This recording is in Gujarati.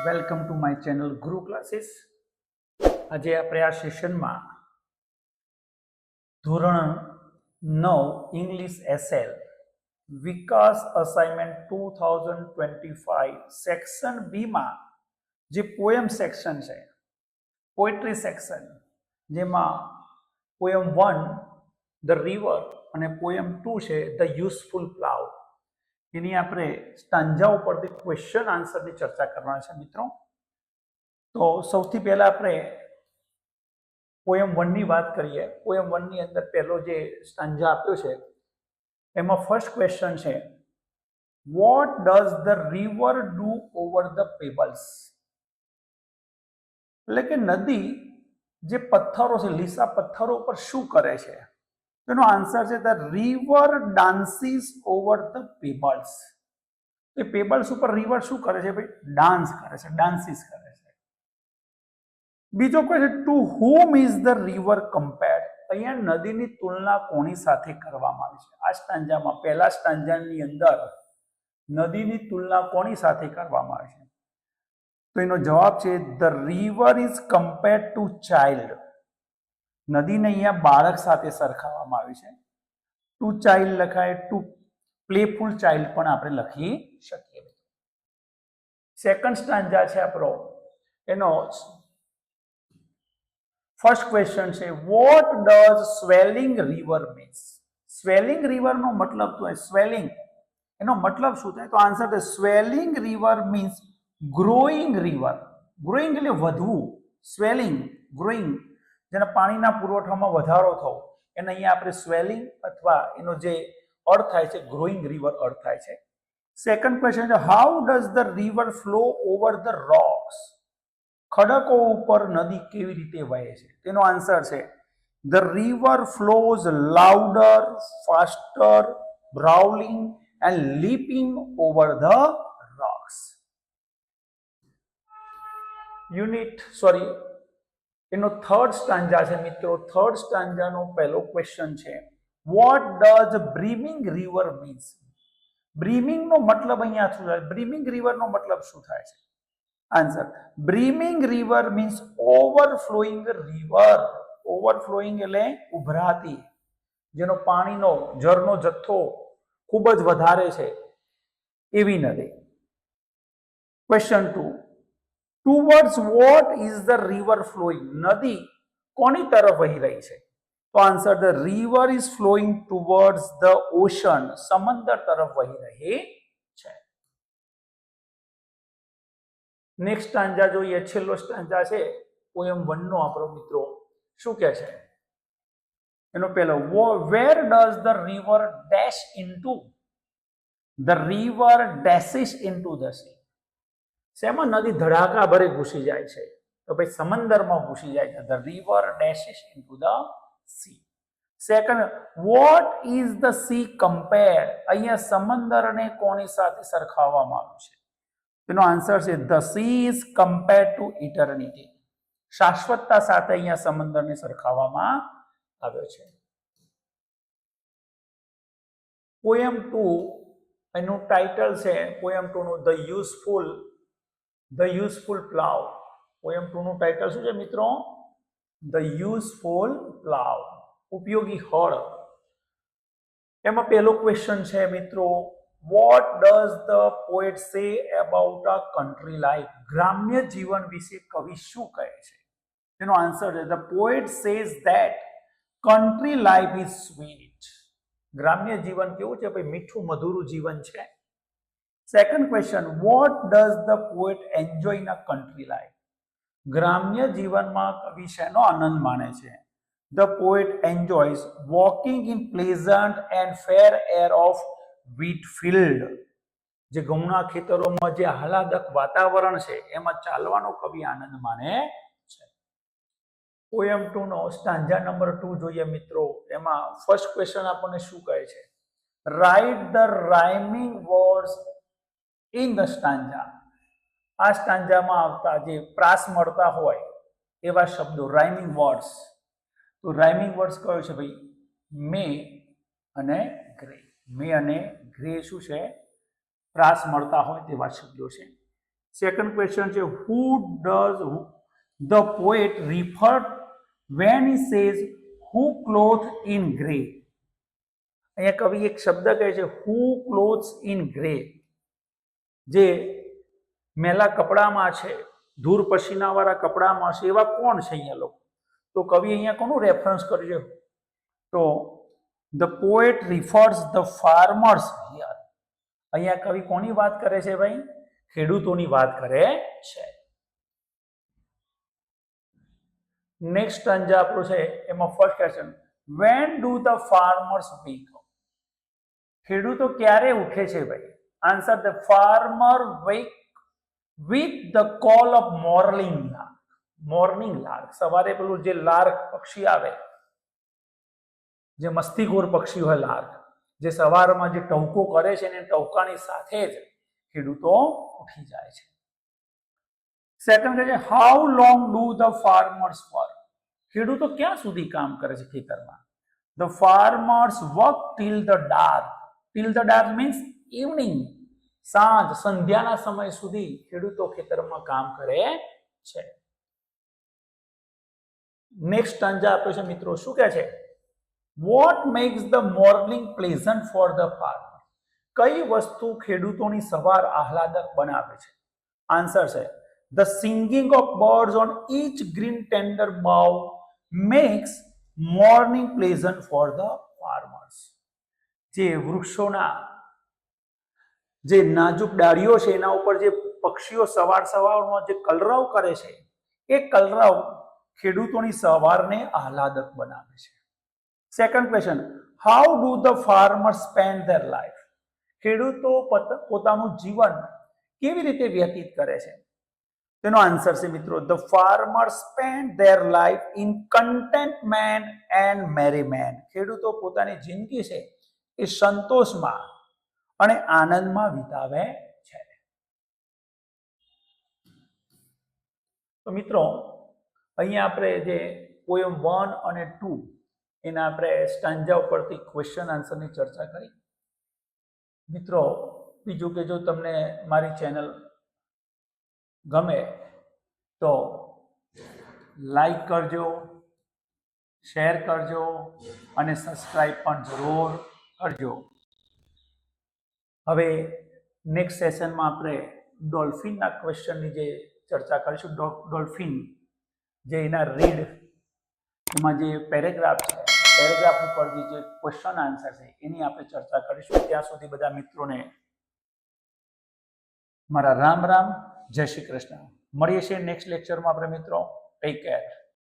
વેલકમ ટુ માય ચેનલ ગુરુ ક્લાસીસ. આજે આપણે આ સેશનમાં ધોરણ 9 ઇંગ્લિશ એસએલ વિકાસ અસાઇનમેન્ટ 2025 સેક્શન બી માં જે પોએમ સેક્શન છે, પોએટ્રી સેક્શન, જેમાં પોએમ 1 ધ રિવર અને પોએમ 2 છે ધ યુઝફુલ પ્લાવ, એની આપણે સ્ટાન્જા ઉપરથી ક્વેશ્ચન આન્સરની ચર્ચા કરવાના છે મિત્રો. તો સૌથી પહેલા આપણે પોએમ 1 ની વાત કરીએ. પોએમ 1 ની અંદર પહેલો જે સ્ટાન્જા આપ્યો છે એમાં ફર્સ્ટ ક્વેશ્ચન છે, what does the river do over the pebbles? એટલે કે નદી જે પથ્થરો છે, લીસા પથ્થરો ઉપર શું કરે છે? એનો આન્સર છે the river dances over the pebbles. A pebbles ઉપર રિવર શું કરે છે ભાઈ? ડાન્સ કરે છે, ડાન્સીસ કરે છે. બીજો question, to whom is the river compared? અહીંયા નદીની તુલના કોની સાથે કરવામાં આવી છે? આ સ્ટાન્જામાં પહેલા સ્ટાન્જાની અંદર નદીની તુલના કોની સાથે કરવામાં આવી છે? તો એનો જવાબ છે the river is compared to child. નદીને અહીંયા બાળક સાથે સરખાવવામાં આવી છે. ટુ ચાઇલ્ડ લખાય, ટુ પ્લેફુલ ચાઇલ્ડ પણ આપણે લખી શકીએ. સેકન્ડ સ્ટાન્જા છે આપણો, એનો ફર્સ્ટ ક્વેશ્ચન છે, what does swelling river means? Swelling રિવરનો મતલબ શું થાય? સ્વેલિંગ એનો મતલબ શું થાય? તો આન્સર છે swelling river means growing river. Growing એટલે વધવું, સ્વેલિંગ, ગ્રોઈંગ, જેના પાણીના પુરવઠામાં વધારો થવો, એને અહીંયા આપણે સ્વેલિંગ અથવા એનો જે અર્થ થાય છે ગ્રોઈંગ રિવર અર્થ થાય છે. સેકન્ડ ક્વેશ્ચન છે, how does the river flow over the rocks? ખડકો ઉપર નદી કેવી રીતે વહે છે? તેનો આન્સર છે the river flows louder, faster, brawling and leaping over the rocks. એનો થર્ડ સ્ટાન્જા છે મિત્રો. થર્ડ સ્ટાન્જાનો પહેલો ક્વેશ્ચન છે, what does brimming river means? Brimming નો મતલબ અહીંયા શું થાય? બ્રીમિંગ રિવર નો મતલબ શું થાય છે? Answer, brimming river means overflowing river. Overflowing એટલે ઉભરાતી, જેનો પાણીનો જળનો જથ્થો ખૂબ જ વધારે છે એવી નદી. Question 2, towards what is the river flowing? નદી કોની તરફ વહી રહી છે? તો answer, the river is flowing towards the ocean. સમંદર તરફ વહી રહી છે. નેક્સ્ટ સ્ટાન્જા જોઈએ, છેલ્લો સ્ટાન્જા છે પોએમ 1 નો આપણો મિત્રો. શું કહે છે? એનો પહેલો, where does the river dash into? The river dashes into the sea. શેમાં નદી ધડાકા ભરે ઘૂસી જાય છે? તો ભાઈ સમંદરમાં ઘૂસી જાય છે. The river dashes into the sea. Second, what is the sea compared? અહીંયા સમંદરને કોની સાથે સરખાવવામાં આવ્યું છે? તેનો આન્સર છે the sea is compared to eternity. શાશ્વતતા સાથે અહીંયા સમંદરને સરખાવવામાં આવ્યો છે. પોએમ 2 એનું ટાઇટલ છે પોએમ 2 નું ધ યુઝફુલ પ્લાવ. પોએમ 2 નું ટાઇટલ શું છે મિત્રો? ધ યુઝફુલ પ્લાવ, ઉપયોગી હળ. એમાં પહેલો ક્વેશ્ચન છે મિત્રો, vote does the poet say about a country life? ગ્રામ્ય જીવન વિશે કવિ શું કહે છે? એનો આન્સર છે the poet says that country life is sweet. ગ્રામ્ય જીવન કેવું છે ભાઈ? મીઠું મધુરું જીવન છે. Second question, what does the poet enjoy in a country life? ગ્રામ્ય જીવનમાં કવિ શેનો આનંદ માણે છે? The poet enjoys walking in pleasant and fair air of wheat field. જે ઘઉંના ખેતરોમાં જે આહલાદક વાતાવરણ છે એમાં ચાલવાનો કવિ આનંદ માને છે. પોએમ 2 નો સ્ટાન્જા નંબર 2 જોઈએ મિત્રો. એમાં ફર્સ્ટ ક્વેશ્ચન આપણને શું કહે છે? Write the rhyming words in the stanza. આ સ્ટાન્જામાં આવતા જે પ્રાસ મળતા હોય એવા શબ્દો, રાઇમિંગ વર્ડ્સ. તો રાઇમિંગ વર્ડ્સ કયો છે ભાઈ? મે અને ગ્રે. મે અને ગ્રે શું છે? પ્રાસ મળતા હોય તેવા શબ્દો છે. સેકન્ડ ક્વેશ્ચન છે હુ does the poet refer when he says who cloth in grey. અહીંયા કવિ એક શબ્દ કહે છે હુ ક્લોથ્સ ઇન ગ્રે, જે મેલા કપડામાં છે, ધૂર પસીના વાળા કપડામાં છે, એવા કોણ છે અહીંયા લોકો? તો કવિ અહીંયા કોનું રેફરન્સ કર્યું? તો the poet refers the farmers here. અહીંયા કવિ કોની વાત કરે છે ભાઈ? ખેડૂતોની વાત કરે છે. નેક્સ્ટ સ્ટંજ આપણું છે એમાં first question, when do the farmers wake up? ખેડૂતો ક્યારે ઉઠે છે ભાઈ? Answer, the farmer wake with the call of morning lark. Morning lark, સવારે પેલું જે લાર્ક પક્ષી આવે, જે મસ્તીખોર પક્ષી હોય લાર્ક, જે સવારમાં જે ટહુકો કરે છે ને ટહુકાની સાથે જ ખેડૂતો ઉઠી જાય છે. સેકન્ડ છે how long do the farmers work? ખેડૂતો ક્યાં સુધી કામ કરે છે ખેતરમાં? The farmers work till the dark. Till the dark means evening, સાંજ, સંધ્યાના સમય સુધી ખેડૂતો ખેતરમાં કામ કરે છે. નેક્સ્ટ સ્ટંજા આપ્યો છે મિત્રો, શું કહે છે? What makes the morning pleasant for the farmer? કઈ વસ્તુ ખેડૂતોની સવાર આહલાદક બનાવે છે? આન્સર છે the singing of birds on each green tender bough makes morning pleasant for the farmers. જે વૃક્ષોના જે નાજુક ડાળીઓ છે એના ઉપર જે પક્ષીઓ સવારમાં જે કલરવ કરે છે, એ કલરવ ખેડૂતોની સવારને આહલાદક બનાવે છે. Second question, how do the farmer spend their life? ખેડૂતો પોતાનું જીવન કેવી રીતે વ્યતીત કરે છે? તેનો આન્સર છે મિત્રો, the farmer spend their life in contentment and merriment. ખેડૂતો પોતાની જિંદગી છે એ સંતોષમાં અને આનંદમાં વિતાવે છે. તો મિત્રો અહીંયા આપણે જે પોયમ 1 અને 2 એના આપણે સ્ટાન્જા ઉપરથી ક્વેશ્ચન આન્સરની ચર્ચા કરી. મિત્રો બીજું કે જો તમને મારી ચેનલ ગમે તો લાઈક કરજો, શેર કરજો અને સબસ્ક્રાઈબ પણ જરૂર કરજો. હવે નેક્સ્ટ સેશનમાં આપણે ડોલ્ફિનના ક્વેશ્ચનની જે ચર્ચા કરીશું. ડોલ્ફિન જે એના રીડ, એમાં જે પેરેગ્રાફ છે, પેરેગ્રાફ ઉપર જે ક્વેશ્ચન આન્સર છે એની આપણે ચર્ચા કરીશું. ત્યાં સુધી બધા મિત્રોને મારા રામ રામ, જય શ્રી કૃષ્ણ. મળીએ છીએ નેક્સ્ટ લેક્ચરમાં આપણે મિત્રો. Take care.